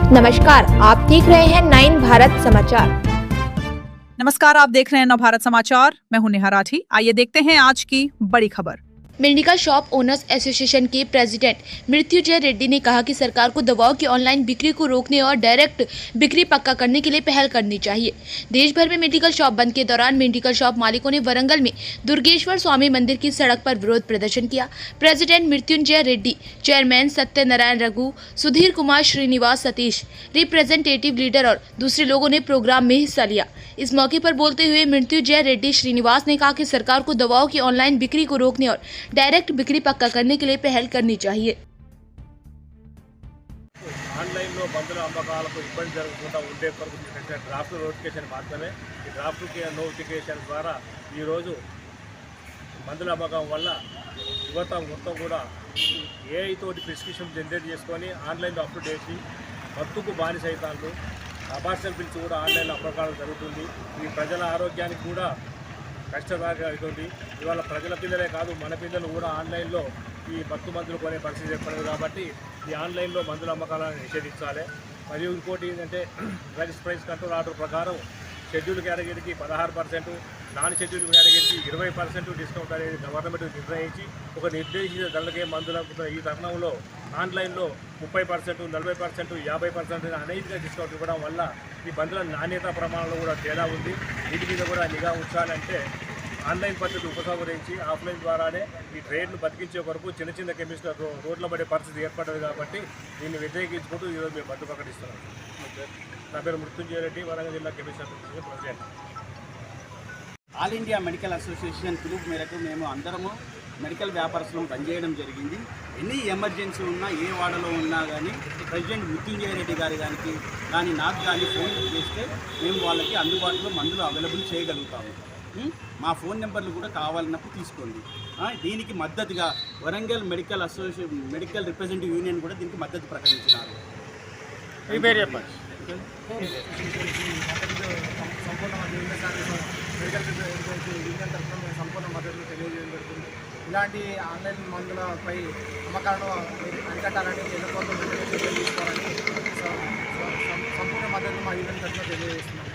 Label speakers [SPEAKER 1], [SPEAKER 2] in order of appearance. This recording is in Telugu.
[SPEAKER 1] नमस्कार, आप देख रहे हैं 9 भारत समाचार।
[SPEAKER 2] नमस्कार, आप देख रहे हैं नवभारत समाचार। मैं हूं नेहा राठी। आइए देखते हैं आज की बड़ी खबर।
[SPEAKER 1] मेडिकल शॉप ओनर्स एसोसिएशन के प्रेसिडेंट मृत्युंजय रेड्डी ने कहा कि सरकार को दवाओं की ऑनलाइन बिक्री को रोकने और डायरेक्ट बिक्री पक्का करने के लिए पहल करनी चाहिए। देश भर में मेडिकल शॉप बंद के दौरान मेडिकल शॉप मालिकों ने वरंगल में दुर्गेश्वर स्वामी मंदिर की सड़क पर विरोध प्रदर्शन किया। President Mrityunjay Reddy, chairman Satyanarayana Raghu, Sudhir Kumar Srinivas Satish, representative leader और दूसरे लोगों ने प्रोग्राम में हिस्सा लिया। इस मौके पर बोलते हुए मृत्युंजय रेड्डी श्रीनिवास ने कहा कि सरकार को दवाओं की ऑनलाइन बिक्री को रोकने और डायरेक्ट बिक्री पक्का करने के लिए पहल करनी चाहिए।
[SPEAKER 3] ఆన్లైన్లో మందుల అమ్మకాలకు ఇబ్బంది జరగకుండా ఉండే కొరకు చేసిన డ్రాఫ్ట్ నోటిఫికేషన్ మాత్రమే ఈ డ్రాఫ్ట్ నోటిఫికేషన్ ద్వారా ఈరోజు మందుల అమ్మకం వల్ల యువత మొత్తం కూడా ఏఐ తోటి ప్రిస్క్రిప్షన్ జనరేట్ చేసుకొని ఆన్లైన్లో అప్లోడ్ చేసి మత్తుకు బానిసైతాండ్రు. అబార్షన్ బిల్స్ కూడా ఆన్లైన్లో అమ్మకాలు జరుగుతుంది. ఇది ప్రజల ఆరోగ్యానికి కూడా కష్టదాయక అవుతుంది. ఇవాళ ప్రజల పిల్లలే కాదు, మన పిల్లలు కూడా ఆన్లైన్లో ఈ మత్తు మందులు కొనే పరిస్థితి ఏర్పడదు. కాబట్టి ఈ ఆన్లైన్లో మందుల అమ్మకాలను నిషేధించాలి. మరియు ఇంకోటి ఏంటంటే డ్రగ్స్ ప్రైస్ కంట్రోల్ ఆర్డర్ ప్రకారం షెడ్యూల్ కేటగిరీకి 16%, నాన్ షెడ్యూల్ కేటగిరీకి 20% డిస్కౌంట్ అనేది గవర్నమెంట్ నిర్ణయించి ఒక నిర్దేశిత ధరలకే మందులు అమ్ముతున్న ఈ తరుణంలో ఆన్లైన్లో 30%, 40%, 50% అనైతిక డిస్కౌంట్ ఇవ్వడం వల్ల ఈ మందుల నాణ్యత ప్రమాణంలో కూడా తేడా ఉంది. వీటి మీద కూడా నిఘా ఉంచాలంటే ఆన్లైన్ పద్ధతి ఉపసంహరించి ఆఫ్లైన్ ద్వారానే ఈ ట్రేడ్ను బతికించే వరకు చిన్న చిన్న కెమిస్టులు రోడ్ల పడే పరిస్థితి ఏర్పడదు. కాబట్టి దీన్ని వ్యతిరేకించుకుంటూ ఈరోజు మేము మద్దతు ప్రకటిస్తున్నాం. నా పేరు మృత్యుంజయ రెడ్డి, వరంగల్ జిల్లా chemist association president.
[SPEAKER 4] All India medical association పిలుపు మేరకు మేము అందరము మెడికల్ వ్యాపారస్తులను పనిచేయడం జరిగింది. ఎన్ని ఎమర్జెన్సీ ఉన్నా, ఏ వార్డులో ఉన్నా కానీ ప్రెసిడెంట్ మృత్యుంజయ రెడ్డి గారి కానీ నాకు కానీ ఫోన్ చేస్తే మేము వాళ్ళకి అందుబాటులో మందులు అవైలబుల్ చేయగలుగుతాము. మా ఫోన్ నెంబర్లు కూడా కావాలన్నప్పుడు తీసుకోండి. దీనికి మద్దతుగా Warangal medical association medical representative union కూడా దీనికి మద్దతు ప్రకటించినారు.
[SPEAKER 5] సంపూర్ణ మద్దతు తెలియజేయడం జరుగుతుంది. ఇలాంటి ఆన్లైన్ మందులపై అమ్మకాలను అరికట్టాలని ఎన్నుకోవడం తీసుకోవాలని సంపూర్ణ మద్దతు మా యూనియన్ తరఫున తెలియజేస్తున్నాం.